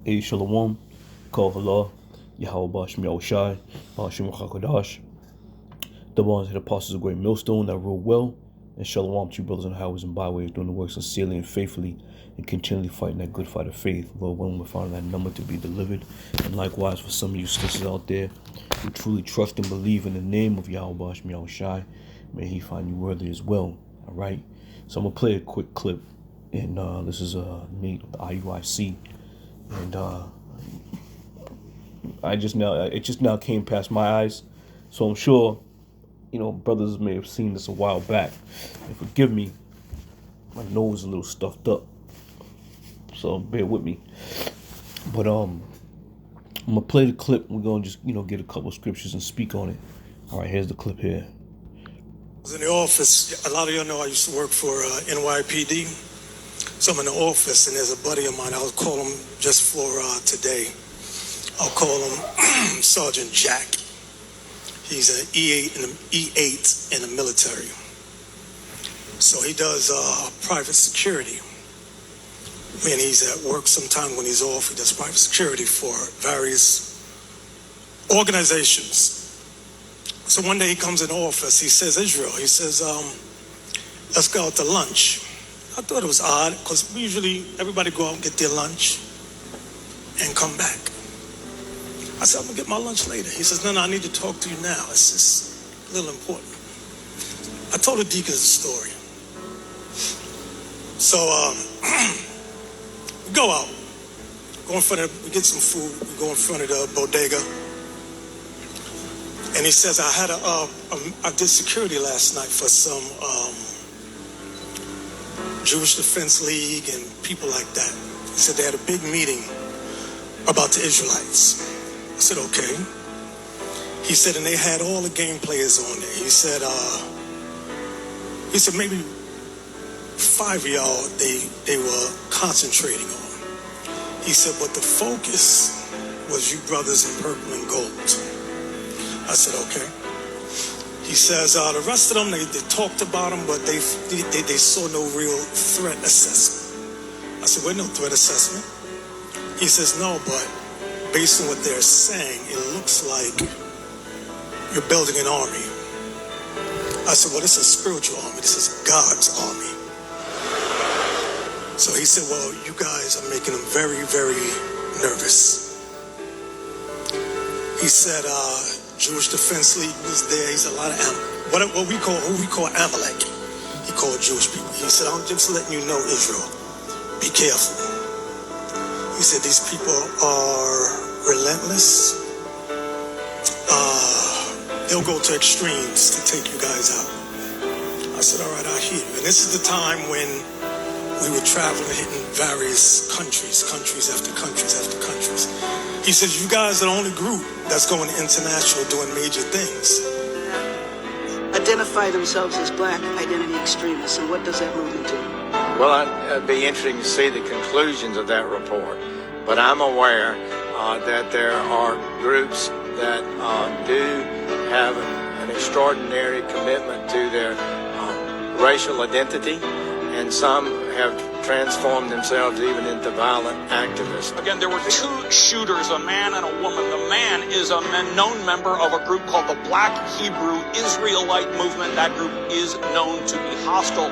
A Shalom, Kol Halah, Yahweh Bashim Yahushai, Bashim Chakadash, the ones of the apostles of Great Millstone that rule well, and Shalom to you brothers and highways and byways doing the work sincerely and faithfully and continually fighting that good fight of faith. Lord, when we're finding that number to be delivered, and likewise for some of you sisters out there who truly trust and believe in the name of Yahweh Bashim Yahushai, may he find you worthy as well. All right, so I'm gonna play a quick clip, and this is me, the IUIC. And it just now came past my eyes, so I'm sure, brothers may have seen this a while back. And forgive me, my nose is a little stuffed up, so bear with me. But I'm gonna play the clip. We're gonna just get a couple scriptures and speak on it. All right, here's the clip here. I was in the office. A lot of y'all know I used to work for NYPD. So I'm in the office, and there's a buddy of mine. I'll call him just for today. I'll call him Sergeant Jack. He's an E8 in the military. So he does private security. When he's at work, sometime when he's off, he does private security for various organizations. So one day he comes in the office. He says, Israel, he says, let's go out to lunch. I thought it was odd because usually everybody go out and get their lunch and come back. I said, I'm going to get my lunch later. He says, no, I need to talk to you now. It's just a little important. I told the deacons the story. So we go out, we get some food, we go in front of the bodega. And he says, I did security last night for some Jewish Defense League and people like that. He said they had a big meeting about the Israelites. I said, okay. He said, and they had all the game players on there. He said maybe 5 of y'all they were concentrating on. He said, but the focus was you brothers in purple and gold. I said, okay. He says the rest of them, they talked about him, but they saw no real threat assessment. I said, well, no threat assessment. He says, no, but based on what they're saying, it looks like you're building an army. I said, well, this is a spiritual army. This is God's army. So he said, well, you guys are making them very, very nervous. He said, Jewish Defense League was there. He's a lot of who we call Amalek. He called Jewish people. He said, I'm just letting you know, Israel, be careful. He said, these people are relentless. They'll go to extremes to take you guys out. I said, all right, I hear you. And this is the time when we were traveling, hitting various countries after countries after countries. He says, you guys are the only group that's going international doing major things. Identify themselves as black identity extremists, and what does that movement do? Well, it'd be interesting to see the conclusions of that report. But I'm aware that there are groups that do have an extraordinary commitment to their racial identity, and some have transformed themselves even into violent activists. Again, there were two shooters, a man and a woman. The man is a known member of a group called the Black Hebrew Israelite Movement. That group is known to be hostile.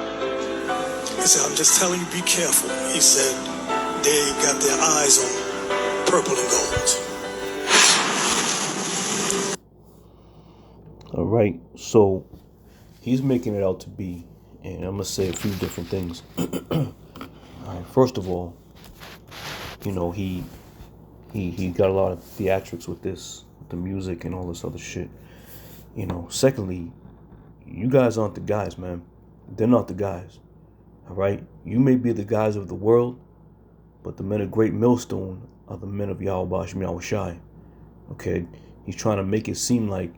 He said, I'm just telling you, be careful. He said, they got their eyes on purple and gold. All right, so he's making it out to be, and I'm gonna say a few different things. All right, first of all, he got a lot of theatrics with this, with the music and all this other shit. Secondly, you guys aren't the guys, man. They're not the guys. All right, you may be the guys of the world, but the men of Great Millstone are the men of Yahweh Bashim Yahushai. Okay, he's trying to make it seem like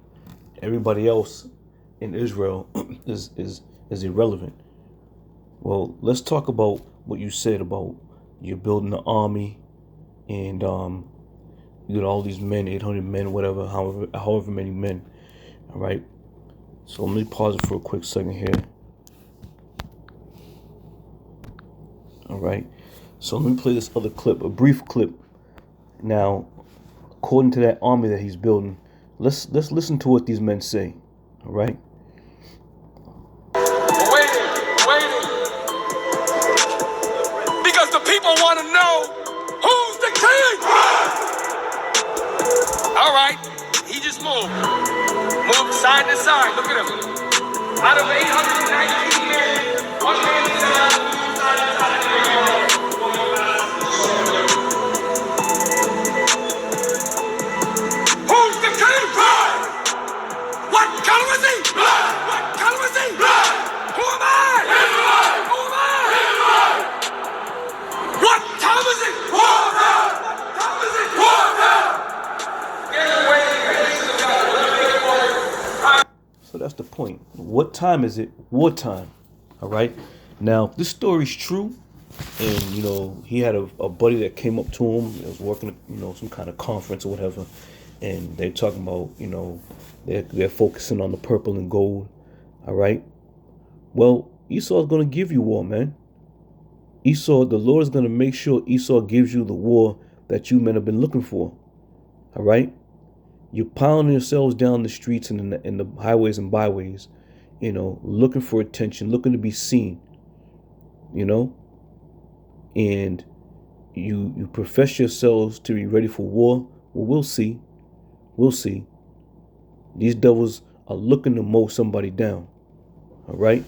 everybody else in Israel is irrelevant. Well, let's talk about what you said about you're building an army, and you got all these men, 800 men, whatever, however many men. All right. So let me pause it for a quick second here. All right. So let me play this other clip, a brief clip Now, according to that army that he's building, let's listen to what these men say. All right. Waiting. Because the people want to know who's the king. All right. He just moved. Moved side to side. Look at him. Out of 819 men, one man is side to side. Who's the king? What color is he? What color is he? Who am I? Who am I? What time is it? What time is it? So that's the point. What time is it? Wartime. All right. Now, this story's true. And, he had a buddy that came up to him. He was working, some kind of conference or whatever. And they're talking about, they're focusing on the purple and gold. All right. Well, Esau's going to give you war, man. The Lord is going to make sure Esau gives you the war that you men have been looking for. All right. You're pounding yourselves down the streets and in the highways and byways, looking for attention, looking to be seen, and you profess yourselves to be ready for war. Well, we'll see. These devils are looking to mow somebody down. All right.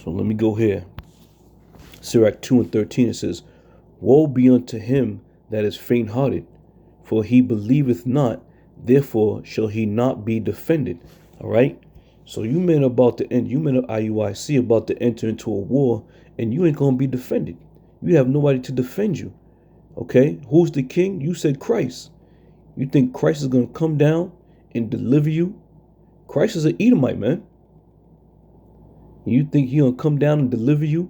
So let me go here. Sirach 2:13, it says, "Woe be unto him that is faint-hearted, for he believeth not, therefore shall he not be defended." All right. So you men of IUIC about to enter into a war, and you ain't going to be defended. You have nobody to defend you. Okay. Who's the king? You said Christ. You think Christ is going to come down and deliver you? Christ is an Edomite, man. You think he'll come down and deliver you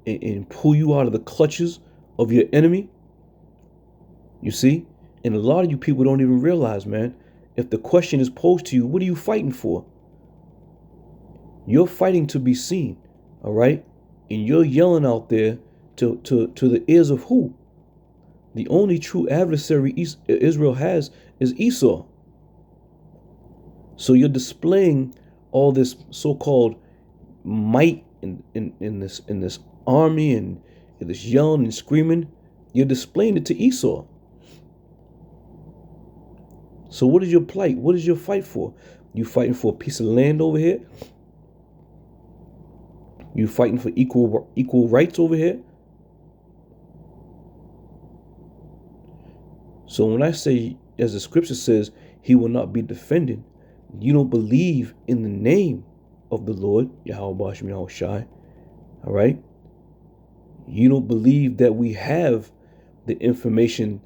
and pull you out of the clutches of your enemy? You see? And a lot of you people don't even realize, man, if the question is posed to you, what are you fighting for? You're fighting to be seen, all right? And you're yelling out there to the ears of who? The only true adversary Israel has is Esau. So you're displaying all this so-called might in this army and this yelling and screaming. You're displaying it to Esau. So what is your plight? What is your fight for? You fighting for a piece of land over here? You fighting for equal rights over here? So when I say, as the scripture says, he will not be defended, you don't believe in the name of the Lord, Yahweh Bashim Yahweh Shai. All right? You don't believe that we have the information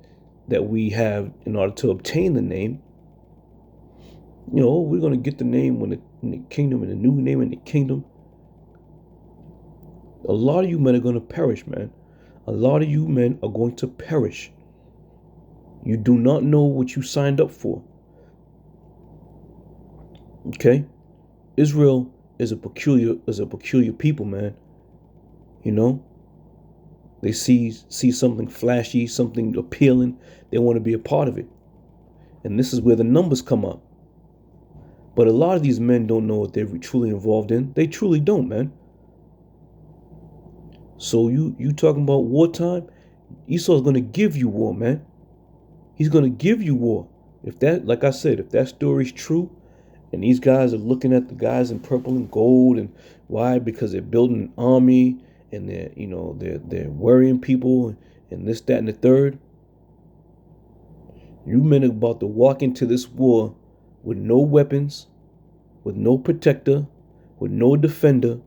that we have in order to obtain the name. We're going to get the name in the kingdom, and the new name in the kingdom. A lot of you men are going to perish, man. A lot of you men are going to perish. You do not know what you signed up for. Okay? Israel is a peculiar people, man. They see something flashy, something appealing. They want to be a part of it. And this is where the numbers come up. But a lot of these men don't know what they're truly involved in. They truly don't, man. So you talking about wartime? Esau's going to give you war, man. He's going to give you war. If that story's true, and these guys are looking at the guys in purple and gold, and why? Because they're building an army, and they're worrying people, and this, that, and the third. You men are about to walk into this war with no weapons, with no protector, with no defender,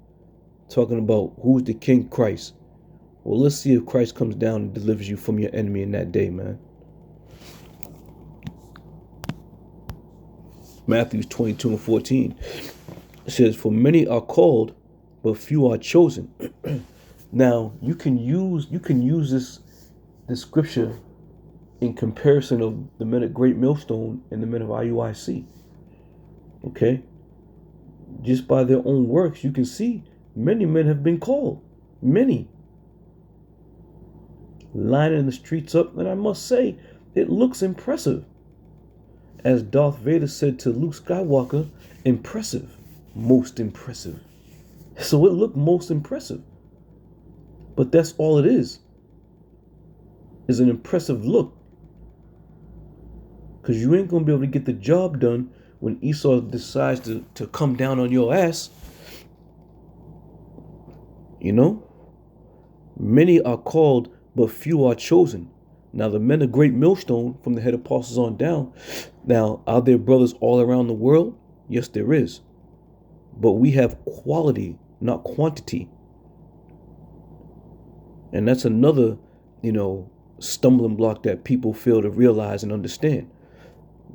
talking about who's the King, Christ. Well, let's see if Christ comes down and delivers you from your enemy in that day, man. Matthew 22:14. It says, "For many are called, but few are chosen." Now, you can use this scripture in comparison of the men at Great Millstone and the men of IUIC. Okay? Just by their own works, you can see many men have been called. Many. lining the streets up, and I must say, it looks impressive. As Darth Vader said to Luke Skywalker, impressive, most impressive. So it looked most impressive. But that's all it is an impressive look. Because you ain't going to be able to get the job done when Esau decides to come down on your ass. You know? Many are called, but few are chosen. Now, the men of Great Millstone, from the head apostles on down. Now, are there brothers all around the world? Yes, there is. But we have quality, not quantity. And that's another, stumbling block that people fail to realize and understand.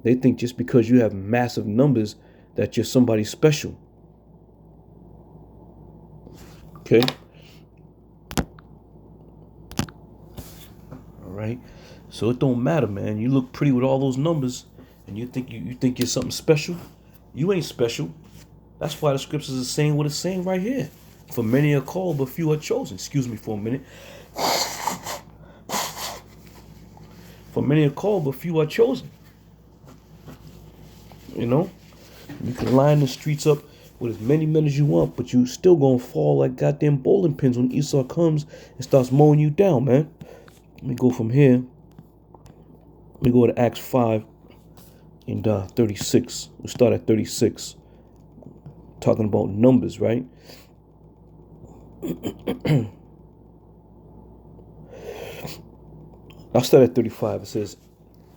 They think just because you have massive numbers that you're somebody special. Okay? All right. So it don't matter, man. You look pretty with all those numbers and you think you're something special. You ain't special. That's why the scriptures are saying what it's saying right here. For many are called, but few are chosen. Excuse me for a minute. For many are called, but few are chosen. You can line the streets up with as many men as you want, but you still gonna fall like goddamn bowling pins when Esau comes and starts mowing you down, man. Let me go from here. Let me go to Acts 5 and 36. We'll start at 36. Talking about numbers, right? I'll start at 35. It says,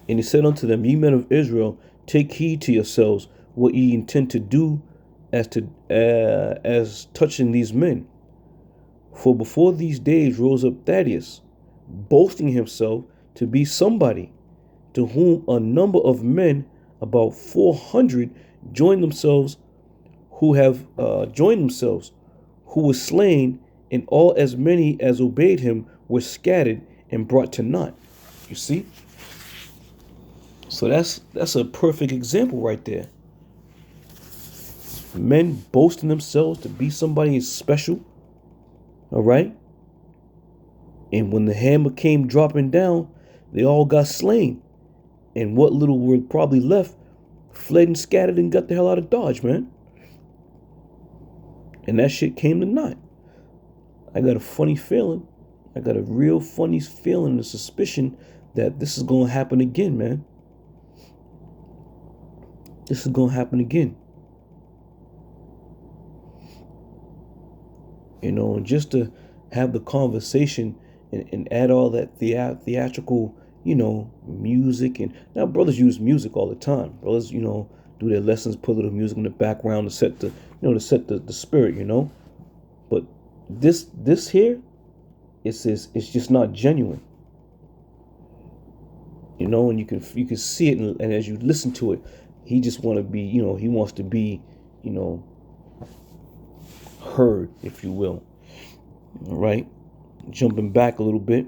and he said unto them, ye men of Israel, take heed to yourselves what ye intend to do as touching these men. For before these days rose up Thaddeus, boasting himself to be somebody, to whom a number of men, about 400, joined themselves, who were slain, and all as many as obeyed him were scattered and brought to naught. You see? So that's a perfect example right there. Men boasting themselves to be somebody special. All right? And when the hammer came dropping down, they all got slain. And what little were probably left fled and scattered and got the hell out of Dodge, man. And that shit came to naught. I got a funny feeling. I got a real funny feeling, a suspicion that this is going to happen again, man. This is going to happen again. And just to have the conversation and add all that theatrical, music. And now brothers use music all the time. Brothers, do their lessons, put a little music in the background to set the spirit, But this here, it's just not genuine. And you can see it, and as you listen to it, he just want to be, he wants to be, heard, if you will. All right, jumping back a little bit.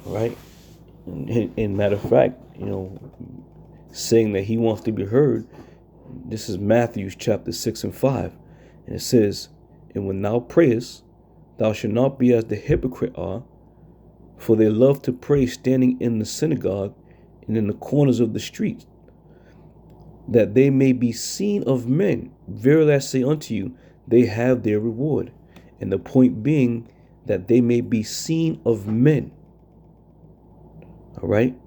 All right, and matter of fact, saying that he wants to be heard. This is Matthew chapter 6 and 5, and it says, and when thou prayest, thou shalt not be as the hypocrite are, for they love to pray standing in the synagogue and in the corners of the streets, that they may be seen of men. Verily I say unto you, they have their reward. And the point being that they may be seen of men. All right?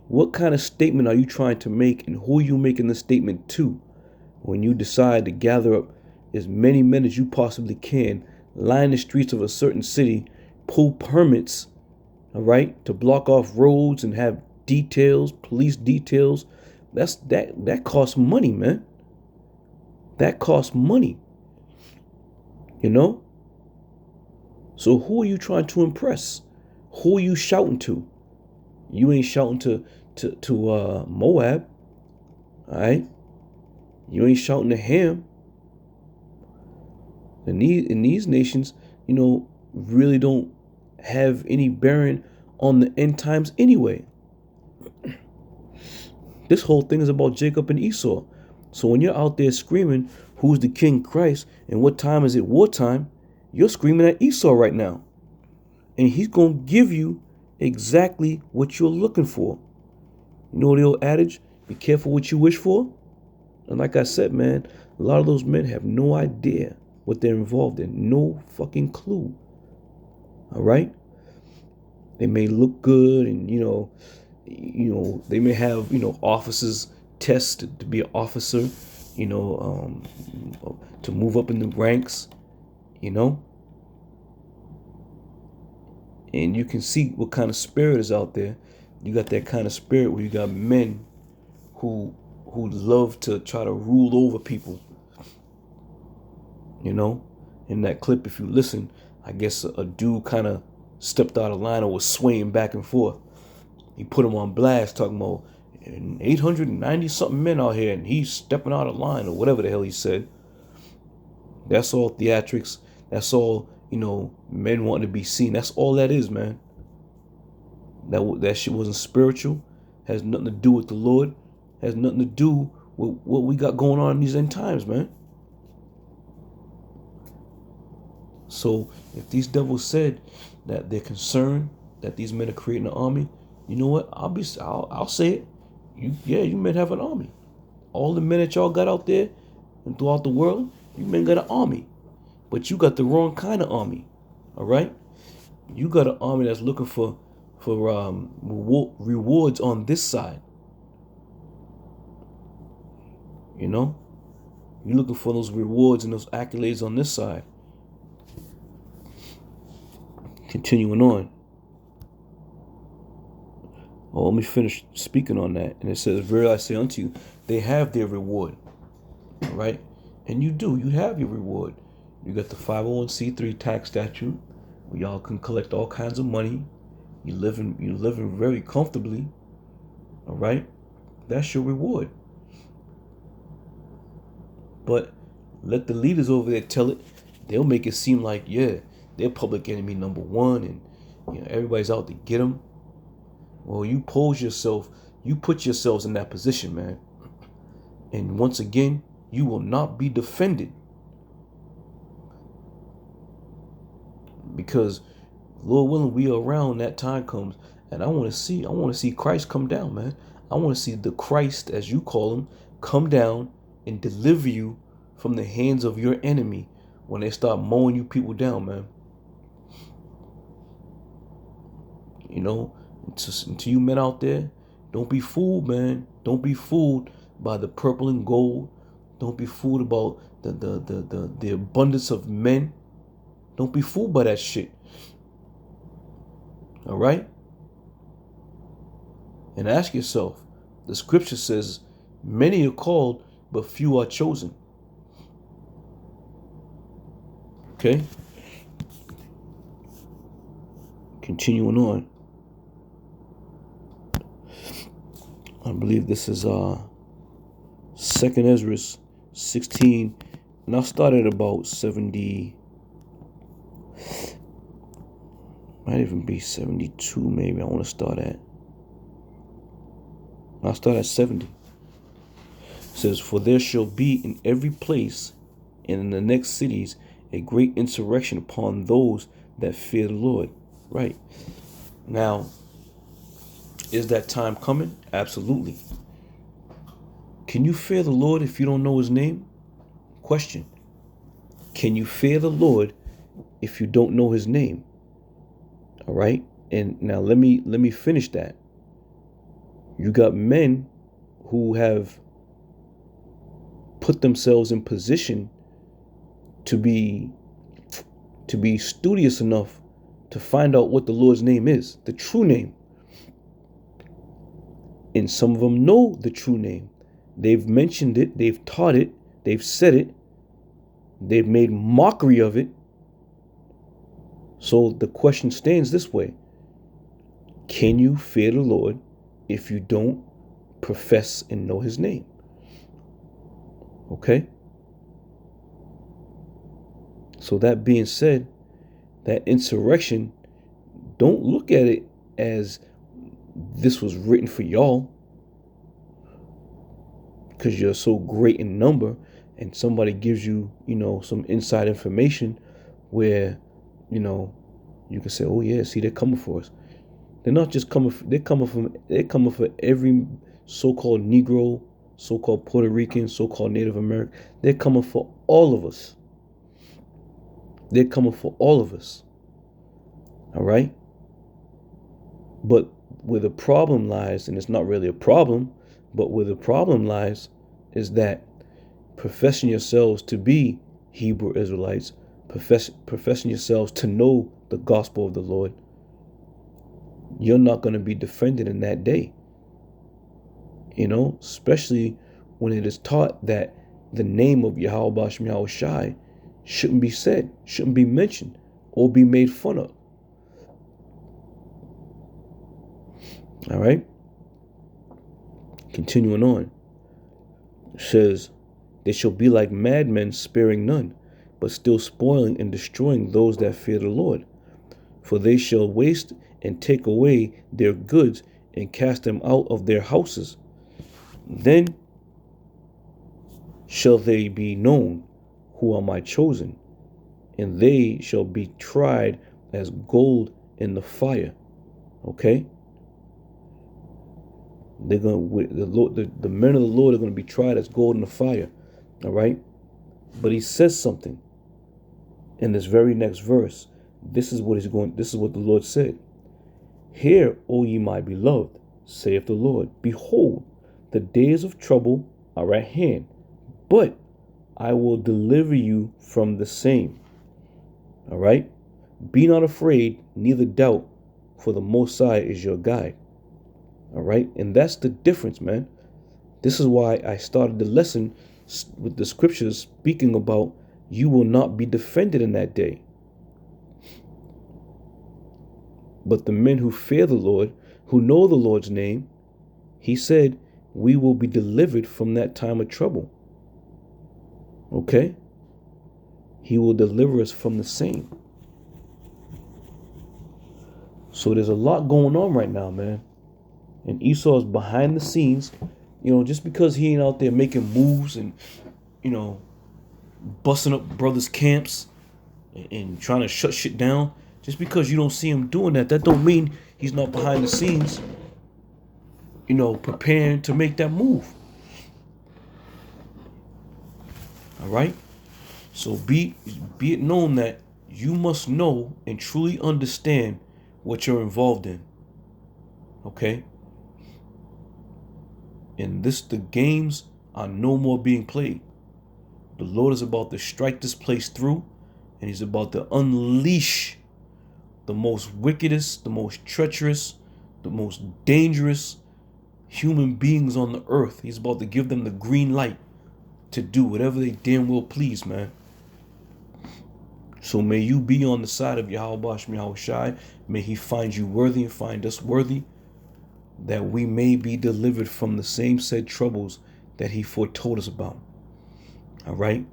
What kind of statement are you trying to make, and who are you making the statement to when you decide to gather up as many men as you possibly can, line the streets of a certain city, pull permits, all right, to block off roads and have details, police details? That costs money, man. That costs money. So who are you trying to impress? Who are you shouting to? You ain't shouting to Moab. All right? You ain't shouting to Ham. And these nations, really don't have any bearing on the end times anyway. This whole thing is about Jacob and Esau. So when you're out there screaming who's the king? Christ. And what time is it? Wartime. You're screaming at Esau right now. And he's going to give you exactly what you're looking for. You know the old adage? Be careful what you wish for. And like I said, man, a lot of those men have no idea what they're involved in. No fucking clue. All right? They may look good and, they may have, officers test to be an officer, to move up in the ranks, And you can see what kind of spirit is out there. You got that kind of spirit where you got men who love to try to rule over people. In that clip, if you listen, I guess a dude kind of stepped out of line or was swaying back and forth. He put him on blast talking about 890 something men out here and he's stepping out of line or whatever the hell he said. That's all theatrics. That's all, men wanting to be seen. That's all that is, man. That shit wasn't spiritual. Has nothing to do with the Lord. Has nothing to do with what we got going on in these end times, man. So if these devils said that they're concerned that these men are creating an army, you know what? I'll say it. You men have an army. All the men that y'all got out there and throughout the world, you men got an army. But you got the wrong kind of army. All right? You got an army that's looking for rewards on this side. You're looking for those rewards and those accolades on this side. Continuing on. Oh, let me finish speaking on that. And it says, verily I say unto you, they have their reward. All right? And you do. You have your reward. You got the 501c3 tax statute where y'all can collect all kinds of money. You living very comfortably. All right? That's your reward. But let the leaders over there tell it. They'll make it seem like, they're public enemy number one and everybody's out to get them. Well, you put yourselves in that position, man. And once again, you will not be defended. Because Lord willing, we are around, that time comes, and I want to see Christ come down, man. I want to see the Christ, as you call him, come down and deliver you from the hands of your enemy when they start mowing you people down, man. To you men out there, don't be fooled, man. Don't be fooled by the purple and gold. Don't be fooled about the abundance of men. Don't be fooled by that shit. All right? And ask yourself, the scripture says, many are called, but few are chosen. Okay? Continuing on. I believe this is 2nd Ezra 16, and I started about 70. Might even be 72, maybe. I'll start at 70. It says, for there shall be in every place and in the next cities a great insurrection upon those that fear the Lord. Right. Now, is that time coming? Absolutely. Can you fear the Lord if you don't know his name? Question. Can you fear the Lord if you don't know his name? All right. And now let me finish that. You got men who have put themselves in position to be studious enough to find out what the Lord's name is, the true name. And some of them know the true name. They've mentioned it, they've taught it, they've said it, they've made mockery of it. So the question stands this way. Can you fear the Lord if you don't profess and know his name? Okay? So that being said, that insurrection, don't look at it as this was written for y'all because you're so great in number and somebody gives you, some inside information where, you can say, oh yeah, see, they're coming for us. They're not just coming, they're coming for every so-called Negro, so-called Puerto Rican, so-called Native American. They're coming for all of us. They're coming for all of us. All right? But where the problem lies, and it's not really a problem, but where the problem lies is that professing yourselves to be Hebrew Israelites, professing yourselves to know the gospel of the Lord, you're not going to be defended in that day. Especially when it is taught that the name of Yahweh Ba'ashem Yahweh Shai shouldn't be said, shouldn't be mentioned, or be made fun of. All right? Continuing on. It says, they shall be like madmen, sparing none, but still spoiling and destroying those that fear the Lord. For they shall waste and take away their goods and cast them out of their houses. Then shall they be known who are my chosen, and they shall be tried as gold in the fire. Okay? They're going the men of the Lord are going to be tried as gold in the fire. All right? But he says something in this very next verse. This is what the Lord said. Hear, O ye my beloved, saith the Lord, behold, the days of trouble are at hand, but I will deliver you from the same. All right? Be not afraid, neither doubt, for the Most High is your guide. All right? And that's the difference, man. This is why I started the lesson with the scriptures speaking about you will not be defended in that day. But the men who fear the Lord, who know the Lord's name, he said, we will be delivered from that time of trouble. Okay? He will deliver us from the same. So there's a lot going on right now, man. And Esau is behind the scenes. Just because he ain't out there making moves and, busting up brothers' camps and trying to shut shit down. Just because you don't see him doing that don't mean he's not behind the scenes, preparing to make that move. All right? So be it known that you must know and truly understand what you're involved in. Okay? And the games are no more being played. The Lord is about to strike this place through, and he's about to unleash the most wickedest, the most treacherous, the most dangerous human beings on the earth. He's about to give them the green light to do whatever they damn well please, man. So may you be on the side of Yahweh Ba'ashem Yahweh Shai. May he find you worthy and find us worthy, that we may be delivered from the same said troubles that he foretold us about. All right?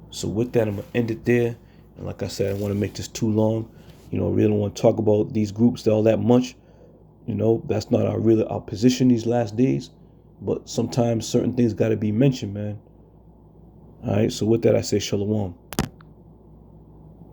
So with that, I'm going to end it there. And like I said, I don't want to make this too long. I really don't want to talk about these groups all that much. That's not our position these last days. But sometimes certain things got to be mentioned, man. All right? So with that, I say shalom.